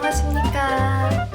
안녕하십니까.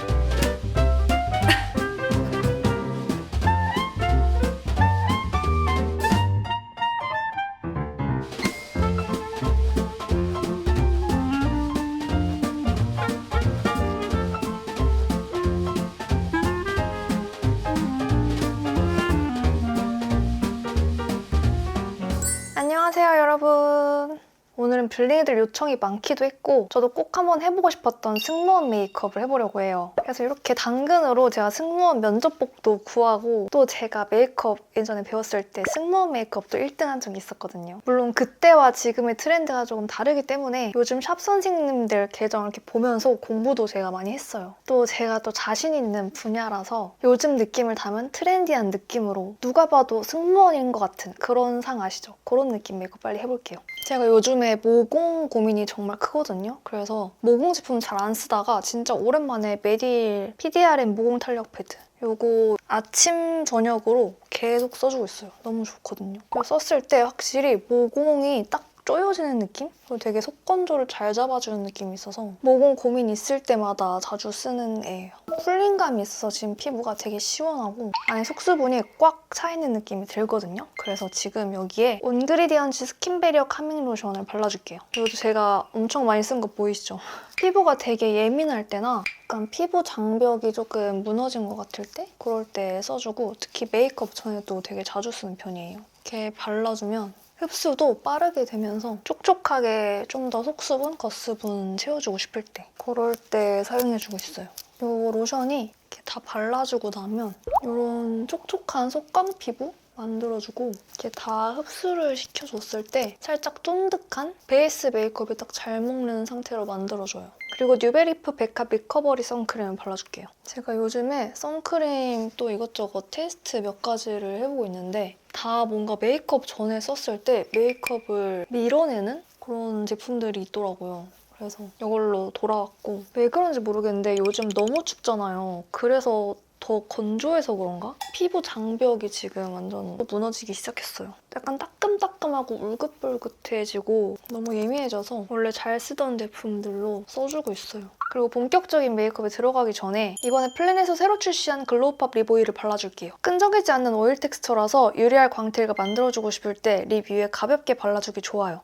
안녕하세요, 여러분. 오늘은 블링이들 요청이 많기도 했고 저도 꼭 한번 해보고 싶었던 승무원 메이크업을 해보려고 해요. 그래서 이렇게 당근으로 제가 승무원 면접복도 구하고 또 제가 메이크업 예전에 배웠을 때 승무원 메이크업도 1등 한 적이 있었거든요. 물론 그때와 지금의 트렌드가 조금 다르기 때문에 요즘 샵 선생님들 계정을 이렇게 보면서 공부도 제가 많이 했어요. 또 제가 또 자신 있는 분야라서 요즘 느낌을 담은 트렌디한 느낌으로 누가 봐도 승무원인 것 같은 그런 상 아시죠? 그런 느낌 메이크업 빨리 해볼게요. 제가 요즘에 모공 고민이 정말 크거든요. 그래서 모공 제품 잘 안 쓰다가 진짜 오랜만에 메딜 PDRN 모공 탄력 패드 요거 아침 저녁으로 계속 써주고 있어요. 너무 좋거든요. 썼을 때 확실히 모공이 딱 조여지는 느낌? 그리고 되게 속 건조를 잘 잡아주는 느낌이 있어서 모공 고민 있을 때마다 자주 쓰는 애예요. 풀링감이 있어서 지금 피부가 되게 시원하고 안에 속수분이 꽉 차있는 느낌이 들거든요. 그래서 지금 여기에 온그리디언츠 스킨 베리어 카밍 로션을 발라줄게요. 이것도 제가 엄청 많이 쓴 거 보이시죠? 피부가 되게 예민할 때나 약간 피부 장벽이 조금 무너진 것 같을 때 그럴 때 써주고 특히 메이크업 전에도 되게 자주 쓰는 편이에요. 이렇게 발라주면 흡수도 빠르게 되면서 촉촉하게 좀 더 속수분, 겉수분 채워주고 싶을 때 그럴 때 사용해주고 있어요. 이 로션이 이렇게 다 발라주고 나면 이런 촉촉한 속광 피부 만들어주고 이렇게 다 흡수를 시켜줬을 때 살짝 쫀득한 베이스 메이크업이 딱 잘 먹는 상태로 만들어줘요. 그리고 뉴베리프 베카 리커버리 선크림을 발라줄게요. 제가 요즘에 선크림 또 이것저것 테스트 몇 가지를 해보고 있는데 다 뭔가 메이크업 전에 썼을 때 메이크업을 밀어내는 그런 제품들이 있더라고요. 그래서 이걸로 돌아왔고 왜 그런지 모르겠는데 요즘 너무 춥잖아요. 그래서 더 건조해서 그런가? 피부 장벽이 지금 완전 무너지기 시작했어요. 약간 따끔따끔하고 울긋불긋해지고 너무 예민해져서 원래 잘 쓰던 제품들로 써주고 있어요. 그리고 본격적인 메이크업에 들어가기 전에 이번에 플랜에서 새로 출시한 글로우팝 립 오일을 발라줄게요. 끈적이지 않는 오일 텍스처라서 유리알 광택을 만들어주고 싶을 때 립 위에 가볍게 발라주기 좋아요.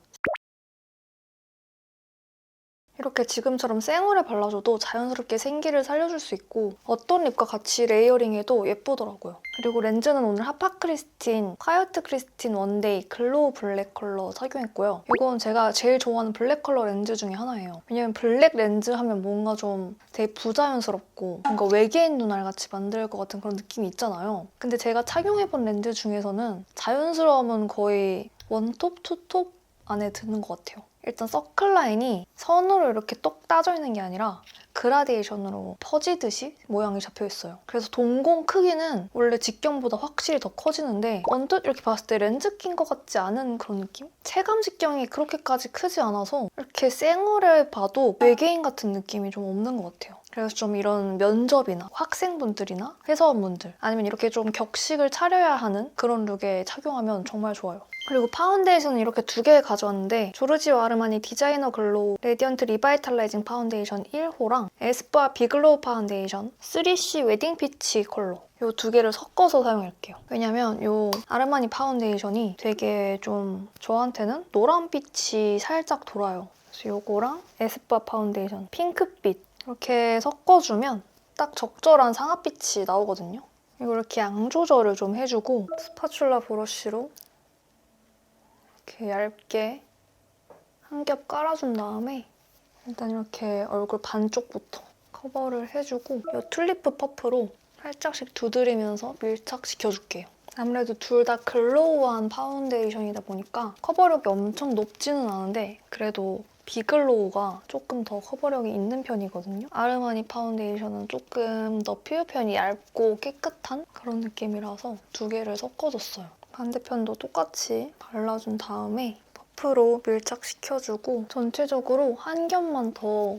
이렇게 지금처럼 쌩얼에 발라줘도 자연스럽게 생기를 살려줄 수 있고 어떤 립과 같이 레이어링해도 예쁘더라고요. 그리고 렌즈는 오늘 하파크리스틴 콰이어트 크리스틴 원데이 글로우 블랙 컬러 착용했고요. 이건 제가 제일 좋아하는 블랙 컬러 렌즈 중에 하나예요. 왜냐면 블랙 렌즈 하면 뭔가 좀 되게 부자연스럽고 뭔가 외계인 눈알 같이 만들 것 같은 그런 느낌이 있잖아요. 근데 제가 착용해본 렌즈 중에서는 자연스러움은 거의 원톱, 투톱 안에 드는 것 같아요. 일단 서클 라인이 선으로 이렇게 똑 따져 있는 게 아니라 그라데이션으로 퍼지듯이 모양이 잡혀 있어요. 그래서 동공 크기는 원래 직경보다 확실히 더 커지는데 언뜻 이렇게 봤을 때 렌즈 낀 것 같지 않은 그런 느낌? 체감 직경이 그렇게까지 크지 않아서 이렇게 쌩얼에 봐도 외계인 같은 느낌이 좀 없는 것 같아요. 그래서 좀 이런 면접이나 학생분들이나 회사원분들 아니면 이렇게 좀 격식을 차려야 하는 그런 룩에 착용하면 정말 좋아요. 그리고 파운데이션은 이렇게 두 개 가져왔는데 조르지오 아르마니 디자이너 글로우 레디언트 리바이탈라이징 파운데이션 1호랑 에스쁘아 비글로우 파운데이션 3C 웨딩 피치 컬러 이 두 개를 섞어서 사용할게요. 왜냐면 이 아르마니 파운데이션이 되게 좀 저한테는 노란빛이 살짝 돌아요. 그래서 이거랑 에스쁘아 파운데이션 핑크빛 이렇게 섞어주면 딱 적절한 상아빛이 나오거든요. 이걸 이렇게 양 조절을 좀 해주고 스파츌라 브러쉬로 이렇게 얇게 한 겹 깔아준 다음에 일단 이렇게 얼굴 반쪽부터 커버를 해주고 이 튤리프 퍼프로 살짝씩 두드리면서 밀착시켜줄게요. 아무래도 둘 다 글로우한 파운데이션이다 보니까 커버력이 엄청 높지는 않은데 그래도 비글로우가 조금 더 커버력이 있는 편이거든요. 아르마니 파운데이션은 조금 더 피부편이 얇고 깨끗한 그런 느낌이라서 두 개를 섞어줬어요. 반대편도 똑같이 발라준 다음에 퍼프로 밀착시켜주고 전체적으로 한 겹만 더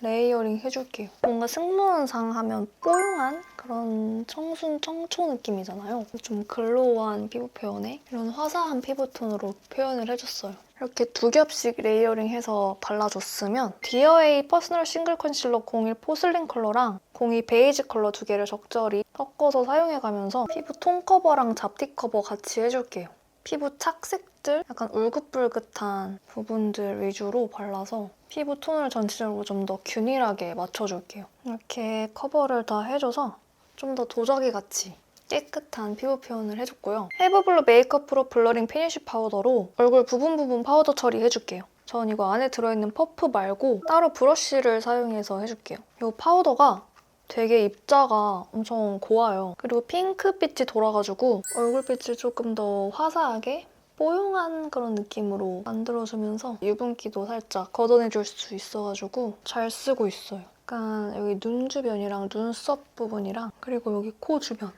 레이어링 해줄게요. 뭔가 승무원상 하면 뽀용한 그런 청순 청초 느낌이잖아요. 좀 글로우한 피부 표현에 이런 화사한 피부톤으로 표현을 해줬어요. 이렇게 두 겹씩 레이어링해서 발라줬으면 디어에이 퍼스널 싱글 컨실러 01 포슬린 컬러랑 02 베이지 컬러 두 개를 적절히 섞어서 사용해가면서 피부 톤 커버랑 잡티 커버 같이 해줄게요. 피부 착색들, 약간 울긋불긋한 부분들 위주로 발라서 피부 톤을 전체적으로 좀 더 균일하게 맞춰줄게요. 이렇게 커버를 다 해줘서 좀 더 도자기같이 깨끗한 피부 표현을 해줬고요. 헤브블루 메이크업 프로 블러링 피니쉬 파우더로 얼굴 부분 파우더 처리해줄게요. 전 이거 안에 들어있는 퍼프 말고 따로 브러쉬를 사용해서 해줄게요. 이 파우더가 되게 입자가 엄청 고와요. 그리고 핑크빛이 돌아가지고 얼굴빛을 조금 더 화사하게 뽀용한 그런 느낌으로 만들어주면서 유분기도 살짝 걷어내줄 수 있어가지고 잘 쓰고 있어요. 약간 여기 눈 주변이랑 눈썹 부분이랑 그리고 여기 코 주변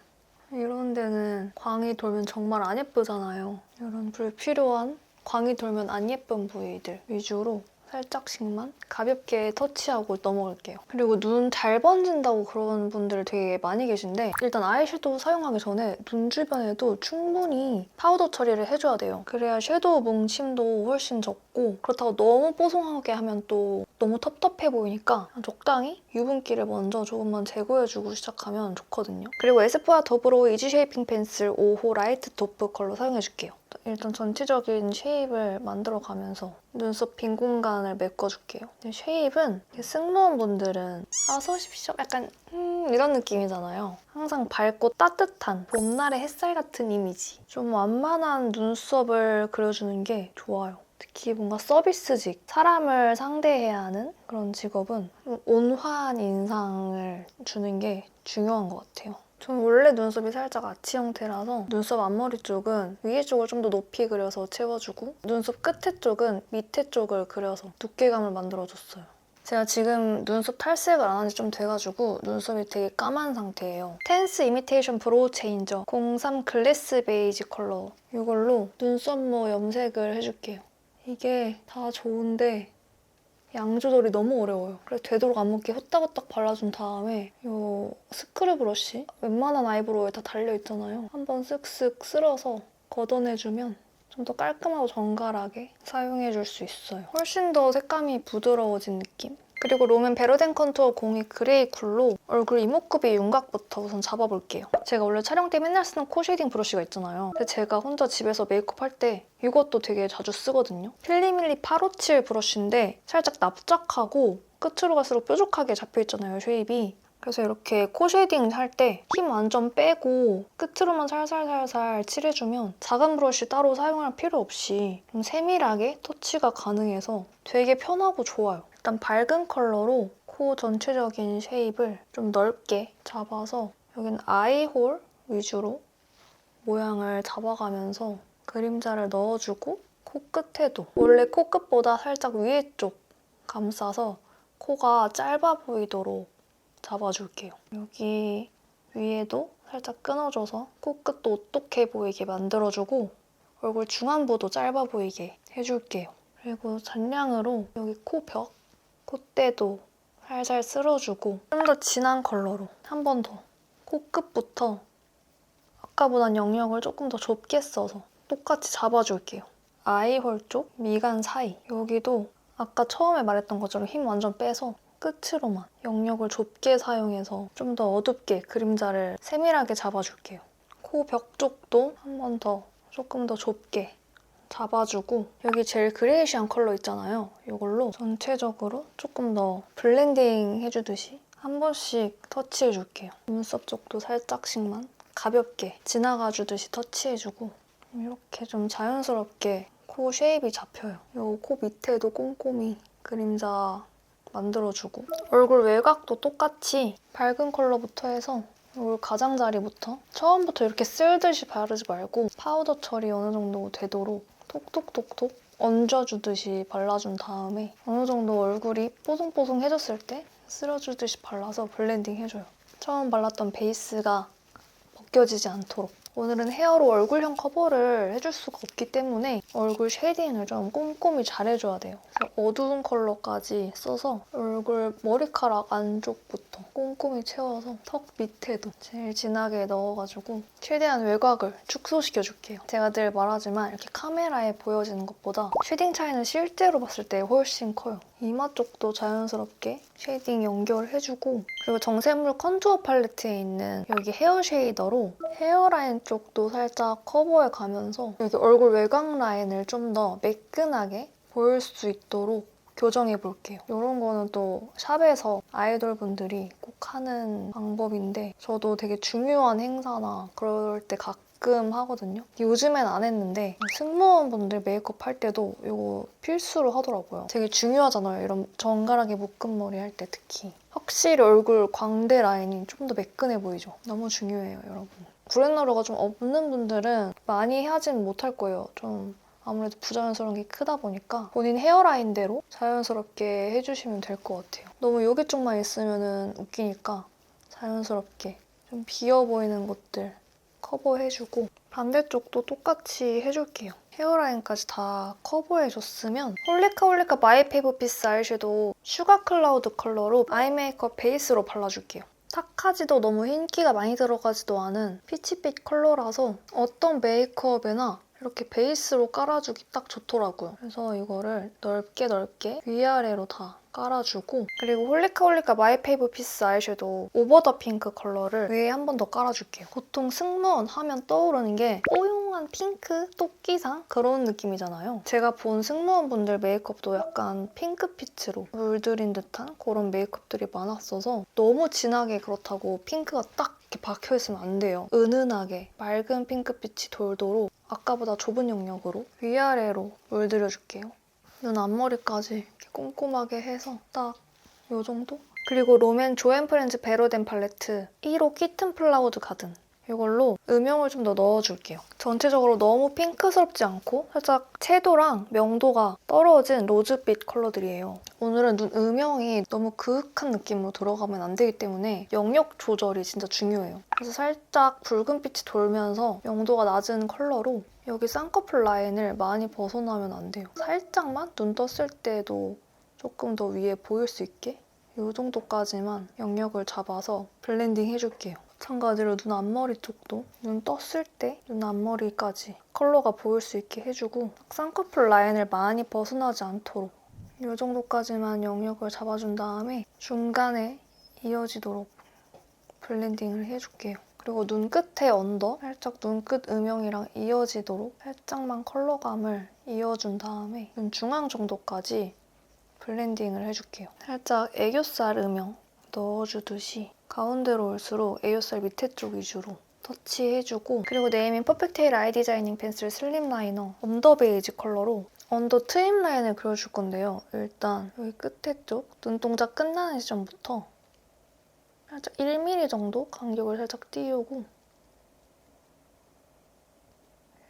이런 데는 광이 돌면 정말 안 예쁘잖아요. 이런 불필요한 광이 돌면 안 예쁜 부위들 위주로 살짝씩만 가볍게 터치하고 넘어갈게요. 그리고 눈 잘 번진다고 그런 분들 되게 많이 계신데 일단 아이섀도우 사용하기 전에 눈 주변에도 충분히 파우더 처리를 해줘야 돼요. 그래야 섀도우 뭉침도 훨씬 적고 그렇다고 너무 뽀송하게 하면 또 너무 텁텁해 보이니까 적당히 유분기를 먼저 조금만 제거해주고 시작하면 좋거든요. 그리고 에스쁘아 더브로우 이지 쉐이핑 펜슬 5호 라이트 도프 컬러 사용해줄게요. 일단 전체적인 쉐입을 만들어가면서 눈썹 빈 공간을 메꿔줄게요. 쉐입은 승무원 분들은 어서오십시오 약간 이런 느낌이잖아요. 항상 밝고 따뜻한 봄날의 햇살 같은 이미지. 좀 완만한 눈썹을 그려주는 게 좋아요. 특히 뭔가 서비스직, 사람을 상대해야 하는 그런 직업은 좀 온화한 인상을 주는 게 중요한 것 같아요. 저는 원래 눈썹이 살짝 아치 형태라서 눈썹 앞머리 쪽은 위에 쪽을 좀 더 높이 그려서 채워주고 눈썹 끝에 쪽은 밑에 쪽을 그려서 두께감을 만들어줬어요. 제가 지금 눈썹 탈색을 안 한 지 좀 돼가지고 눈썹이 되게 까만 상태예요. 텐스 이미테이션 브로우 체인저 03 글래스 베이지 컬러 이걸로 눈썹모 염색을 해줄게요. 이게 다 좋은데 양 조절이 너무 어려워요. 그래서 되도록 안 묻게 후딱후딱 발라준 다음에 이 스크류 브러쉬 웬만한 아이브로우에 다 달려있잖아요. 한번 쓱쓱 쓸어서 걷어내주면 좀 더 깔끔하고 정갈하게 사용해줄 수 있어요. 훨씬 더 색감이 부드러워진 느낌? 그리고 롬앤 베르덴 컨투어 02 그레이 쿨로 얼굴 이목구비 윤곽부터 우선 잡아볼게요. 제가 원래 촬영 때 맨날 쓰는 코 쉐이딩 브러쉬가 있잖아요. 근데 제가 혼자 집에서 메이크업 할 때 이것도 되게 자주 쓰거든요. 필리밀리 857 브러쉬인데 살짝 납작하고 끝으로 갈수록 뾰족하게 잡혀있잖아요, 쉐입이. 그래서 이렇게 코 쉐이딩 할 때 힘 완전 빼고 끝으로만 살살살살 칠해주면 작은 브러쉬 따로 사용할 필요 없이 좀 세밀하게 터치가 가능해서 되게 편하고 좋아요. 일단 밝은 컬러로 코 전체적인 쉐입을 좀 넓게 잡아서 여기는 아이홀 위주로 모양을 잡아가면서 그림자를 넣어주고 코끝에도 원래 코끝보다 살짝 위에 쪽 감싸서 코가 짧아 보이도록 잡아줄게요. 여기 위에도 살짝 끊어줘서 코끝도 오똑해 보이게 만들어주고 얼굴 중안부도 짧아 보이게 해줄게요. 그리고 잔량으로 여기 코벽, 콧대도 살살 쓸어주고 좀 더 진한 컬러로 한 번 더 코끝부터 아까보단 영역을 조금 더 좁게 써서 똑같이 잡아줄게요. 아이홀 쪽, 미간 사이 여기도 아까 처음에 말했던 것처럼 힘 완전 빼서 끝으로만 영역을 좁게 사용해서 좀 더 어둡게 그림자를 세밀하게 잡아줄게요. 코 벽 쪽도 한 번 더 조금 더 좁게 잡아주고 여기 제일 그레이시한 컬러 있잖아요. 이걸로 전체적으로 조금 더 블렌딩 해주듯이 한 번씩 터치해줄게요. 눈썹 쪽도 살짝씩만 가볍게 지나가주듯이 터치해주고 이렇게 좀 자연스럽게 코 쉐입이 잡혀요. 이 코 밑에도 꼼꼼히 그림자 만들어주고 얼굴 외곽도 똑같이 밝은 컬러부터 해서 얼굴 가장자리부터 처음부터 이렇게 쓸듯이 바르지 말고 파우더 처리 어느 정도 되도록 톡톡톡톡 얹어주듯이 발라준 다음에 어느 정도 얼굴이 뽀송뽀송해졌을 때 쓸어주듯이 발라서 블렌딩 해줘요. 처음 발랐던 베이스가 벗겨지지 않도록 오늘은 헤어로 얼굴형 커버를 해줄 수가 없기 때문에 얼굴 쉐딩을 좀 꼼꼼히 잘 해줘야 돼요. 그래서 어두운 컬러까지 써서 얼굴 머리카락 안쪽부터 꼼꼼히 채워서 턱 밑에도 제일 진하게 넣어가지고 최대한 외곽을 축소시켜줄게요. 제가 늘 말하지만 이렇게 카메라에 보여지는 것보다 쉐딩 차이는 실제로 봤을 때 훨씬 커요. 이마 쪽도 자연스럽게 쉐딩 연결해주고 그리고 정샘물 컨투어 팔레트에 있는 여기 헤어 쉐이더로 헤어라인 쪽도 살짝 커버해가면서 여기 얼굴 외곽 라인을 좀 더 매끈하게 보일 수 있도록 교정해볼게요. 이런 거는 또 샵에서 아이돌분들이 꼭 하는 방법인데 저도 되게 중요한 행사나 그럴 때 가끔 하거든요. 요즘엔 안 했는데 승무원분들 메이크업 할 때도 이거 필수로 하더라고요. 되게 중요하잖아요. 이런 정갈하게 묶은 머리 할 때 특히. 확실히 얼굴 광대 라인이 좀 더 매끈해 보이죠? 너무 중요해요, 여러분. 브랜너러가 좀 없는 분들은 많이 하진 못할 거예요. 좀 아무래도 부자연스러운 게 크다 보니까 본인 헤어라인대로 자연스럽게 해주시면 될 것 같아요. 너무 여기 쪽만 있으면 웃기니까 자연스럽게 좀 비어 보이는 곳들 커버해주고 반대쪽도 똑같이 해줄게요. 헤어라인까지 다 커버해줬으면 홀리카 마이 페이버 피스 아이섀도우 슈가 클라우드 컬러로 아이 메이크업 베이스로 발라줄게요. 탁하지도 너무 흰기가 많이 들어가지도 않은 피치빛 컬러라서 어떤 메이크업에나 이렇게 베이스로 깔아주기 딱 좋더라고요. 그래서 이거를 넓게 위아래로 다 깔아주고 그리고 홀리카 마이 페이버 피스 아이섀도우 오버 더 핑크 컬러를 위에 한 번 더 깔아줄게요. 보통 승무원 하면 떠오르는 게 뽀용한 핑크, 토끼상 그런 느낌이잖아요. 제가 본 승무원분들 메이크업도 약간 핑크빛으로 물들인 듯한 그런 메이크업들이 많았어서 너무 진하게 그렇다고 핑크가 딱 이렇게 박혀있으면 안 돼요. 은은하게 맑은 핑크빛이 돌도록 아까보다 좁은 영역으로 위아래로 물들여줄게요. 눈 앞머리까지 이렇게 꼼꼼하게 해서 딱 이 정도? 그리고 롬앤 조앤프렌즈 베로덴 팔레트 1호 키튼 플라우드 가든 이걸로 음영을 좀 더 넣어줄게요. 전체적으로 너무 핑크스럽지 않고 살짝 채도랑 명도가 떨어진 로즈빛 컬러들이에요. 오늘은 눈 음영이 너무 그윽한 느낌으로 들어가면 안 되기 때문에 영역 조절이 진짜 중요해요. 그래서 살짝 붉은빛이 돌면서 명도가 낮은 컬러로 여기 쌍꺼풀 라인을 많이 벗어나면 안 돼요. 살짝만 눈 떴을 때도 조금 더 위에 보일 수 있게 이 정도까지만 영역을 잡아서 블렌딩 해줄게요. 마찬가지로 눈 앞머리 쪽도 눈 떴을 때 눈 앞머리까지 컬러가 보일 수 있게 해주고 쌍꺼풀 라인을 많이 벗어나지 않도록 이 정도까지만 영역을 잡아준 다음에 중간에 이어지도록 블렌딩을 해줄게요. 그리고 눈끝에 언더, 살짝 눈끝 음영이랑 이어지도록 살짝만 컬러감을 이어준 다음에 눈 중앙 정도까지 블렌딩을 해줄게요. 살짝 애교살 음영 넣어주듯이 가운데로 올수록 애교살 밑에 쪽 위주로 터치해주고 그리고 네이밍 퍼펙테일 아이 디자이닝 펜슬 슬림 라이너 언더 베이지 컬러로 언더 트임 라인을 그려줄 건데요. 일단 여기 끝에 쪽 눈동자 끝나는 지점부터 살짝 1mm 정도 간격을 살짝 띄우고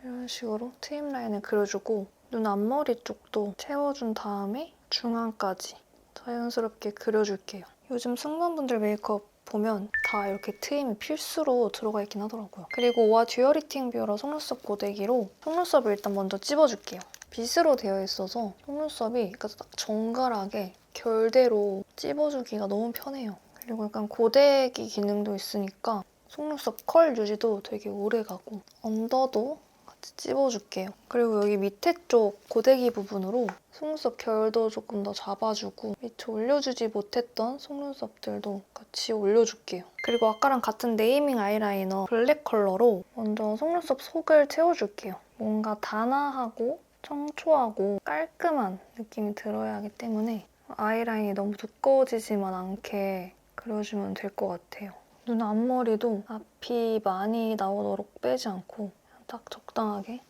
이런 식으로 트임 라인을 그려주고 눈 앞머리 쪽도 채워준 다음에 중앙까지 자연스럽게 그려줄게요. 요즘 승무원분들 메이크업 보면 다 이렇게 트임이 필수로 들어가 있긴 하더라고요. 그리고 오아 듀얼히팅 뷰러 속눈썹 고데기로 속눈썹을 일단 먼저 찝어줄게요. 빗으로 되어 있어서 속눈썹이 딱 정갈하게 결대로 찝어주기가 너무 편해요. 그리고 약간 고데기 기능도 있으니까 속눈썹 컬 유지도 되게 오래가고 언더도 같이 찝어줄게요. 그리고 여기 밑에 쪽 고데기 부분으로 속눈썹 결도 조금 더 잡아주고 밑에 올려주지 못했던 속눈썹들도 같이 올려줄게요. 그리고 아까랑 같은 네이밍 아이라이너 블랙 컬러로 먼저 속눈썹 속을 채워줄게요. 뭔가 단아하고 청초하고 깔끔한 느낌이 들어야 하기 때문에 아이라인이 너무 두꺼워지지만 않게 그려주면 될 것 같아요. 눈 앞머리도 앞이 많이 나오도록 빼지 않고 딱 적당하게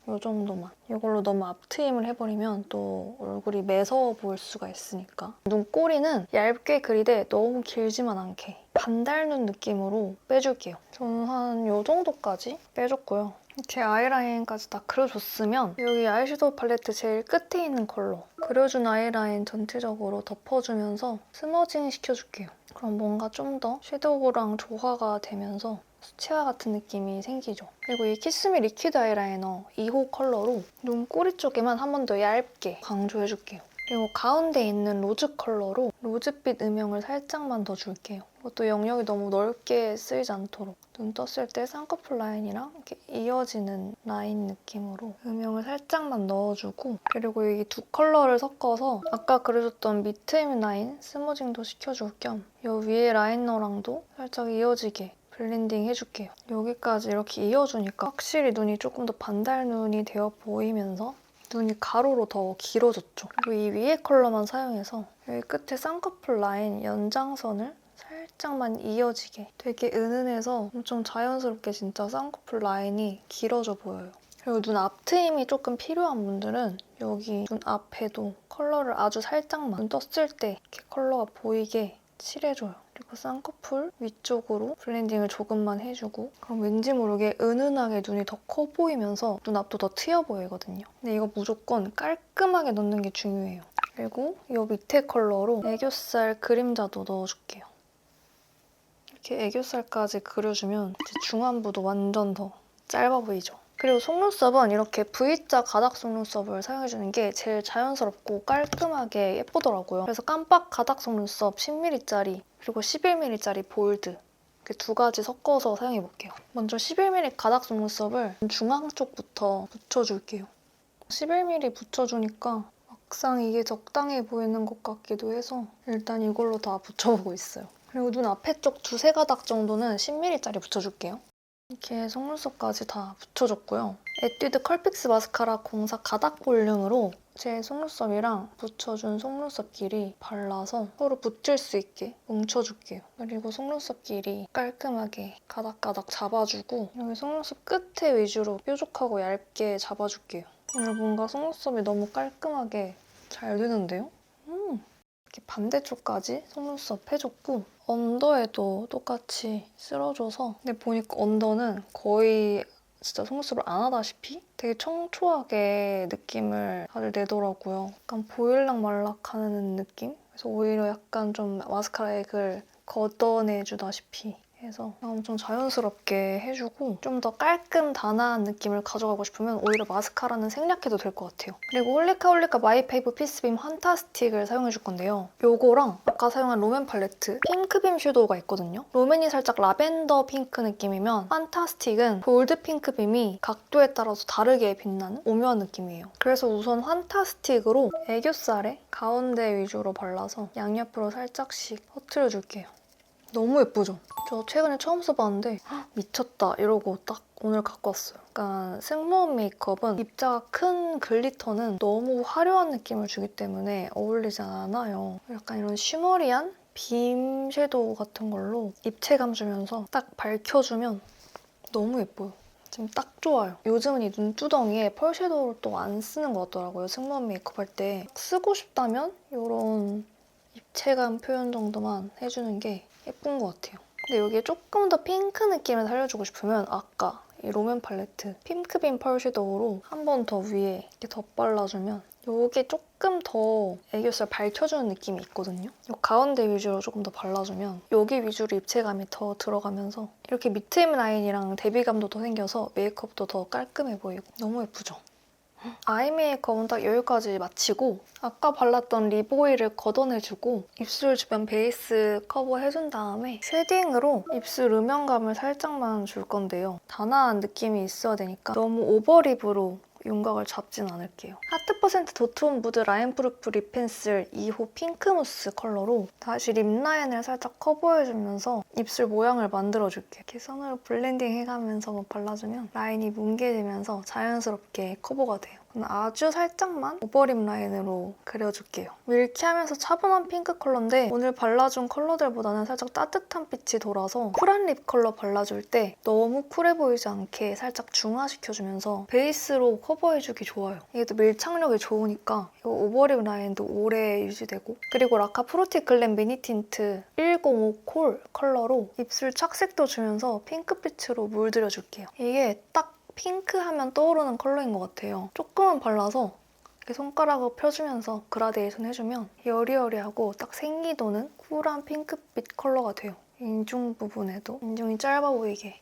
이 정도만. 이걸로 너무 앞 트임을 해버리면 또 얼굴이 매서워 보일 수가 있으니까. 눈꼬리는 얇게 그리되 너무 길지만 않게 반달눈 느낌으로 빼줄게요. 저는 한 이 정도까지 빼줬고요. 이렇게 아이라인까지 다 그려줬으면 여기 아이섀도우 팔레트 제일 끝에 있는 컬러 그려준 아이라인 전체적으로 덮어주면서 스머징 시켜줄게요. 그럼 뭔가 좀 더 섀도우랑 조화가 되면서 수채화 같은 느낌이 생기죠. 그리고 이 키스미 리퀴드 아이라이너 2호 컬러로 눈 꼬리 쪽에만 한 번 더 얇게 강조해줄게요. 그리고 가운데 있는 로즈 컬러로 로즈빛 음영을 살짝만 더 줄게요. 이것도 영역이 너무 넓게 쓰이지 않도록 눈 떴을 때 쌍꺼풀 라인이랑 이렇게 이어지는 라인 느낌으로 음영을 살짝만 넣어주고, 그리고 이 두 컬러를 섞어서 아까 그려줬던 밑트임 라인 스무징도 시켜줄 겸 이 위에 라이너랑도 살짝 이어지게 블렌딩 해줄게요. 여기까지 이렇게 이어주니까 확실히 눈이 조금 더 반달 눈이 되어 보이면서 눈이 가로로 더 길어졌죠. 그리고 이 위에 컬러만 사용해서 여기 끝에 쌍꺼풀 라인 연장선을 살짝만 이어지게, 되게 은은해서 엄청 자연스럽게 진짜 쌍꺼풀 라인이 길어져 보여요. 그리고 눈 앞 트임이 조금 필요한 분들은 여기 눈 앞에도 컬러를 아주 살짝만 눈 떴을 때 이렇게 컬러가 보이게 칠해줘요. 그리고 쌍꺼풀 위쪽으로 블렌딩을 조금만 해주고, 그럼 왠지 모르게 은은하게 눈이 더 커 보이면서 눈앞도 더 트여 보이거든요. 근데 이거 무조건 깔끔하게 넣는 게 중요해요. 그리고 이 밑에 컬러로 애교살 그림자도 넣어줄게요. 이렇게 애교살까지 그려주면 이제 중안부도 완전 더 짧아 보이죠? 그리고 속눈썹은 이렇게 V자 가닥 속눈썹을 사용해주는 게 제일 자연스럽고 깔끔하게 예쁘더라고요. 그래서 깜빡 가닥 속눈썹 10mm짜리 그리고 11mm짜리 볼드 이렇게 두 가지 섞어서 사용해볼게요. 먼저 11mm 가닥 속눈썹을 중앙 쪽부터 붙여줄게요. 11mm 붙여주니까 막상 이게 적당해 보이는 것 같기도 해서 일단 이걸로 다 붙여보고 있어요. 그리고 눈 앞에 쪽 두세 가닥 정도는 10mm짜리 붙여줄게요. 이렇게 속눈썹까지 다 붙여줬고요. 에뛰드 컬픽스 마스카라 04 가닥 볼륨으로 제 속눈썹이랑 붙여준 속눈썹 길이 발라서 서로 붙일 수 있게 뭉쳐줄게요. 그리고 속눈썹 길이 깔끔하게 가닥가닥 잡아주고 여기 속눈썹 끝에 위주로 뾰족하고 얇게 잡아줄게요. 오늘 뭔가 속눈썹이 너무 깔끔하게 잘 되는데요? 이렇게 반대쪽까지 속눈썹 해줬고 언더에도 똑같이 쓸어줘서, 근데 보니까 언더는 거의 진짜 속눈썹을 안 하다시피 되게 청초하게 느낌을 다들 내더라고요. 약간 보일락말락하는 느낌? 그래서 오히려 약간 좀 마스카라 액을 걷어내주다시피 해서 엄청 자연스럽게 해주고, 좀 더 깔끔 단아한 느낌을 가져가고 싶으면 오히려 마스카라는 생략해도 될 것 같아요. 그리고 홀리카 마이페이브 피스빔 환타스틱을 사용해줄 건데요. 요거랑 아까 사용한 롬앤 팔레트 핑크빔 섀도우가 있거든요. 롬앤이 살짝 라벤더 핑크 느낌이면 환타스틱은 골드 핑크빔이 각도에 따라서 다르게 빛나는 오묘한 느낌이에요. 그래서 우선 환타스틱으로 애교살에 가운데 위주로 발라서 양옆으로 살짝씩 퍼트려줄게요. 너무 예쁘죠? 저 최근에 처음 써봤는데 미쳤다 이러고 딱 오늘 갖고 왔어요. 약간 승무원 메이크업은 입자가 큰 글리터는 너무 화려한 느낌을 주기 때문에 어울리지 않아요. 약간 이런 쉬머리한 빔 섀도우 같은 걸로 입체감 주면서 딱 밝혀주면 너무 예뻐요. 지금 딱 좋아요. 요즘은 이 눈두덩이에 펄 섀도우를 또 안 쓰는 것 같더라고요. 승무원 메이크업 할 때 쓰고 싶다면 이런 입체감 표현 정도만 해주는 게 예쁜 것 같아요. 근데 여기에 조금 더 핑크 느낌을 살려주고 싶으면 아까 이 롬앤 팔레트 핑크빔 펄 섀도우로 한 번 더 위에 이렇게 덧발라주면 이게 조금 더 애교살 밝혀주는 느낌이 있거든요. 이 가운데 위주로 조금 더 발라주면 여기 위주로 입체감이 더 들어가면서 이렇게 밑트임 라인이랑 대비감도 더 생겨서 메이크업도 더 깔끔해 보이고 너무 예쁘죠? 아이 메이크업은 딱 여기까지 마치고 아까 발랐던 립 오일을 걷어내주고 입술 주변 베이스 커버해준 다음에 쉐딩으로 입술 음영감을 살짝만 줄 건데요. 단아한 느낌이 있어야 되니까 너무 오버립으로 윤곽을 잡진 않을게요. 하트 퍼센트 도트온 무드 라인프루프 립 펜슬 2호 핑크무스 컬러로 다시 립 라인을 살짝 커버해주면서 입술 모양을 만들어줄게요. 이렇게 손으로 블렌딩 해가면서 발라주면 라인이 뭉개지면서 자연스럽게 커버가 돼요. 아주 살짝만 오버립 라인으로 그려줄게요. 밀키하면서 차분한 핑크 컬러인데 오늘 발라준 컬러들보다는 살짝 따뜻한 빛이 돌아서 쿨한 립 컬러 발라줄 때 너무 쿨해 보이지 않게 살짝 중화시켜주면서 베이스로 커버해주기 좋아요. 이게 또 밀착력이 좋으니까 이 오버립 라인도 오래 유지되고, 그리고 라카 프루티 글램 미니 틴트 105 콜 컬러로 입술 착색도 주면서 핑크빛으로 물들여줄게요. 이게 딱 핑크하면 떠오르는 컬러인 것 같아요. 조금만 발라서 이렇게 손가락을 펴주면서 그라데이션 해주면 여리여리하고 딱 생기 도는 쿨한 핑크빛 컬러가 돼요. 인중 부분에도 인중이 짧아 보이게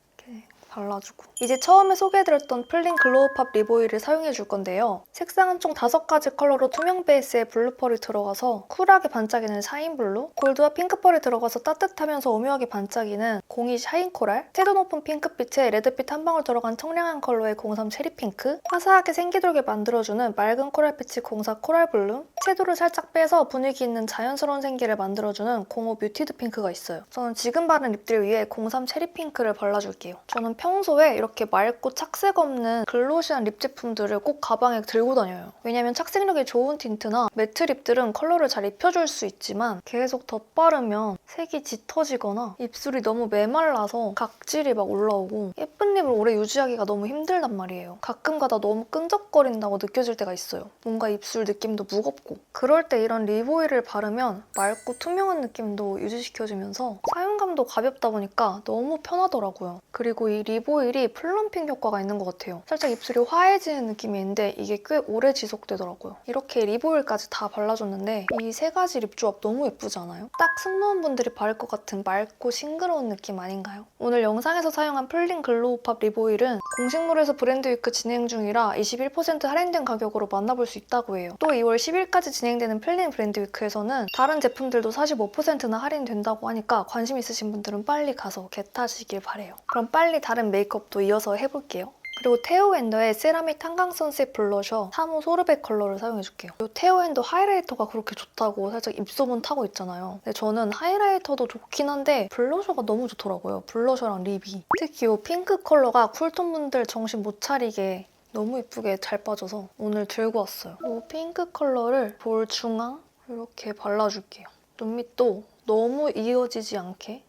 발라주고 이제 처음에 소개해드렸던 플린 글로우팝 립 오일을 사용해줄 건데요. 색상은 총 5가지 컬러로 투명 베이스에 블루 펄이 들어가서 쿨하게 반짝이는 샤인 블루, 골드와 핑크 펄이 들어가서 따뜻하면서 오묘하게 반짝이는 02 샤인 코랄, 채도 높은 핑크빛에 레드빛 한 방울 들어간 청량한 컬러의 03 체리 핑크, 화사하게 생기돌게 만들어주는 맑은 코랄빛이 04 코랄 블루, 채도를 살짝 빼서 분위기 있는 자연스러운 생기를 만들어주는 05 뮤티드 핑크가 있어요. 저는 지금 바른 립들 위에 03 체리 핑크를 발라줄게요. 저는 평소에 이렇게 맑고 착색 없는 글로시한 립 제품들을 꼭 가방에 들고 다녀요. 왜냐면 착색력이 좋은 틴트나 매트 립들은 컬러를 잘 입혀줄 수 있지만 계속 덧바르면 색이 짙어지거나 입술이 너무 메말라서 각질이 막 올라오고 예쁜 립을 오래 유지하기가 너무 힘들단 말이에요. 가끔가다 너무 끈적거린다고 느껴질 때가 있어요. 뭔가 입술 느낌도 무겁고. 그럴 때 이런 립 오일을 바르면 맑고 투명한 느낌도 유지시켜주면서 사용감도 가볍다 보니까 너무 편하더라고요. 그리고 이 립 오일이 플럼핑 효과가 있는 것 같아요. 살짝 입술이 화해지는 느낌이 있는데 이게 꽤 오래 지속되더라고요. 이렇게 립 오일까지 다 발라줬는데 이 3가지 립 조합 너무 예쁘지 않아요? 딱 승무원분들이 바를 것 같은 맑고 싱그러운 느낌 아닌가요? 오늘 영상에서 사용한 플린 글로우팝 립 오일은 공식몰에서 브랜드 위크 진행 중이라 21% 할인된 가격으로 만나볼 수 있다고 해요. 또 2월 10일까지 진행되는 플린 브랜드 위크에서는 다른 제품들도 45%나 할인된다고 하니까 관심 있으신 분들은 빨리 가서 겟하시길 바래요. 그럼 빨리 다른 메이크업도 이어서 해볼게요. 그리고 테오 앤더의 세라믹 탄광 선셋 블러셔 3호 소르베 컬러를 사용해줄게요. 이 테오 앤더 하이라이터가 그렇게 좋다고 살짝 입소문 타고 있잖아요. 근데 저는 하이라이터도 좋긴 한데 블러셔가 너무 좋더라고요. 블러셔랑 립이. 특히 이 핑크 컬러가 쿨톤 분들 정신 못 차리게 너무 예쁘게 잘 빠져서 오늘 들고 왔어요. 이 핑크 컬러를 볼 중앙 이렇게 발라줄게요. 눈밑도 너무 이어지지 않게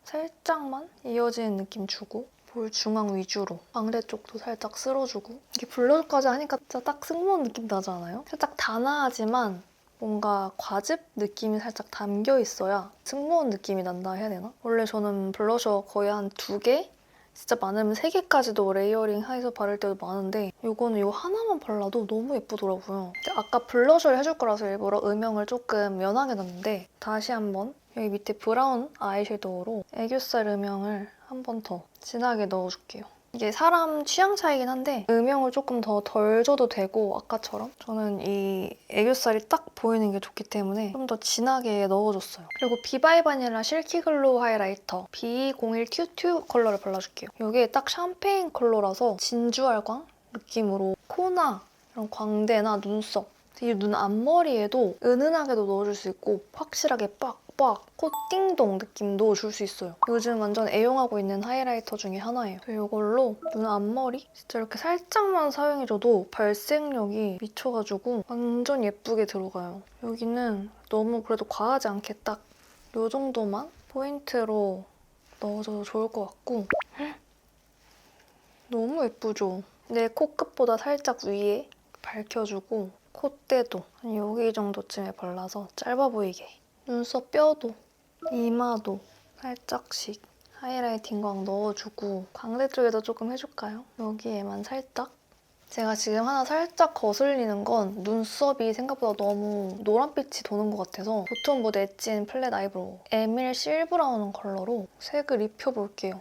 살짝만 이어지는 느낌 주고 볼 중앙 위주로 광대 쪽도 살짝 쓸어주고 이게 블러셔까지 하니까 진짜 딱 승무원 느낌 나지 않아요? 살짝 단아하지만 뭔가 과즙 느낌이 살짝 담겨 있어야 승무원 느낌이 난다 해야 되나? 원래 저는 블러셔 거의 한 2개? 진짜 많으면 3개까지도 레이어링 해서 바를 때도 많은데 이거는 이거 하나만 발라도 너무 예쁘더라고요. 근데 아까 블러셔를 해줄 거라서 일부러 음영을 조금 연하게 놨는데 다시 한번 여기 밑에 브라운 아이섀도우로 애교살 음영을 한 번 더 진하게 넣어줄게요. 이게 사람 취향 차이긴 한데 음영을 조금 더 덜 줘도 되고 아까처럼 저는 이 애교살이 딱 보이는 게 좋기 때문에 좀 더 진하게 넣어줬어요. 그리고 비바이 바닐라 실키 글로우 하이라이터 B01 튜튜 컬러를 발라줄게요. 이게 딱 샴페인 컬러라서 진주알광 느낌으로 코나 이런 광대나 눈썹 이 눈 앞머리에도 은은하게도 넣어줄 수 있고 확실하게 빡빡 코띵동 느낌도 줄 수 있어요. 요즘 완전 애용하고 있는 하이라이터 중에 하나예요. 이걸로 눈 앞머리 진짜 이렇게 살짝만 사용해줘도 발색력이 미쳐가지고 완전 예쁘게 들어가요. 여기는 너무 그래도 과하지 않게 딱 이 정도만 포인트로 넣어줘도 좋을 것 같고 너무 예쁘죠? 내 코끝보다 살짝 위에 밝혀주고 콧대도 한 여기 정도쯤에 발라서 짧아 보이게 눈썹 뼈도 이마도 살짝씩 하이라이팅 광 넣어주고 광대 쪽에도 조금 해줄까요? 여기에만 살짝 제가 지금 하나 살짝 거슬리는 건 눈썹이 생각보다 너무 노란빛이 도는 것 같아서 보통 뭐 엣진 플랫 아이브로우 에밀 실브라운 컬러로 색을 입혀볼게요.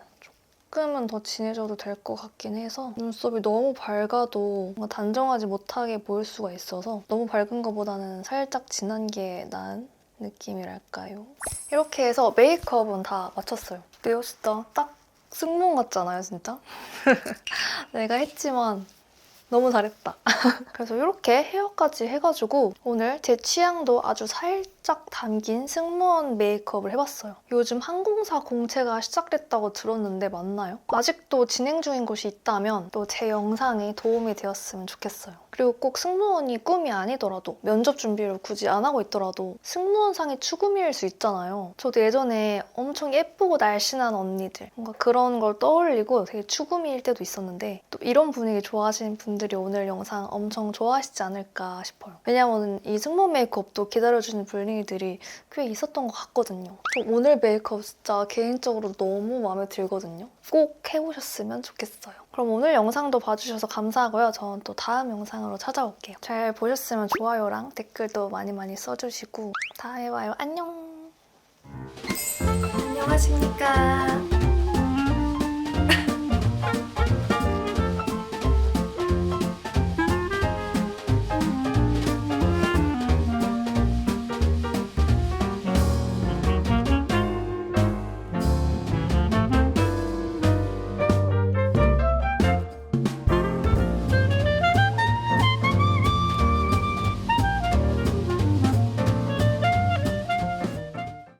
조금은 더 진해져도 될 것 같긴 해서 눈썹이 너무 밝아도 뭔가 단정하지 못하게 보일 수가 있어서 너무 밝은 것보다는 살짝 진한 게 나은 느낌이랄까요? 이렇게 해서 메이크업은 다 마쳤어요. 근데요 진짜 딱 승무원 같잖아요 진짜? 내가 했지만 너무 잘했다. 그래서 이렇게 헤어까지 해가지고 오늘 제 취향도 아주 살짝 담긴 승무원 메이크업을 해봤어요. 요즘 항공사 공채가 시작됐다고 들었는데 맞나요? 아직도 진행 중인 곳이 있다면 또 제 영상이 도움이 되었으면 좋겠어요. 그리고 꼭 승무원이 꿈이 아니더라도 면접 준비를 굳이 안 하고 있더라도 승무원상이 추구미일 수 있잖아요. 저도 예전에 엄청 예쁘고 날씬한 언니들 뭔가 그런 걸 떠올리고 되게 추구미일 때도 있었는데 또 이런 분위기 좋아하시는 분들이 오늘 영상 엄청 좋아하시지 않을까 싶어요. 왜냐면 이 승무원 메이크업도 기다려주는 블링이들이 꽤 있었던 것 같거든요. 저 오늘 메이크업 진짜 개인적으로 너무 마음에 들거든요. 꼭 해보셨으면 좋겠어요. 그럼 오늘 영상도 봐주셔서 감사하고요. 저는 또 다음 영상으로 찾아올게요. 잘 보셨으면 좋아요랑 댓글도 많이 많이 써주시고 다음에 봐요. 안녕! 안녕하십니까.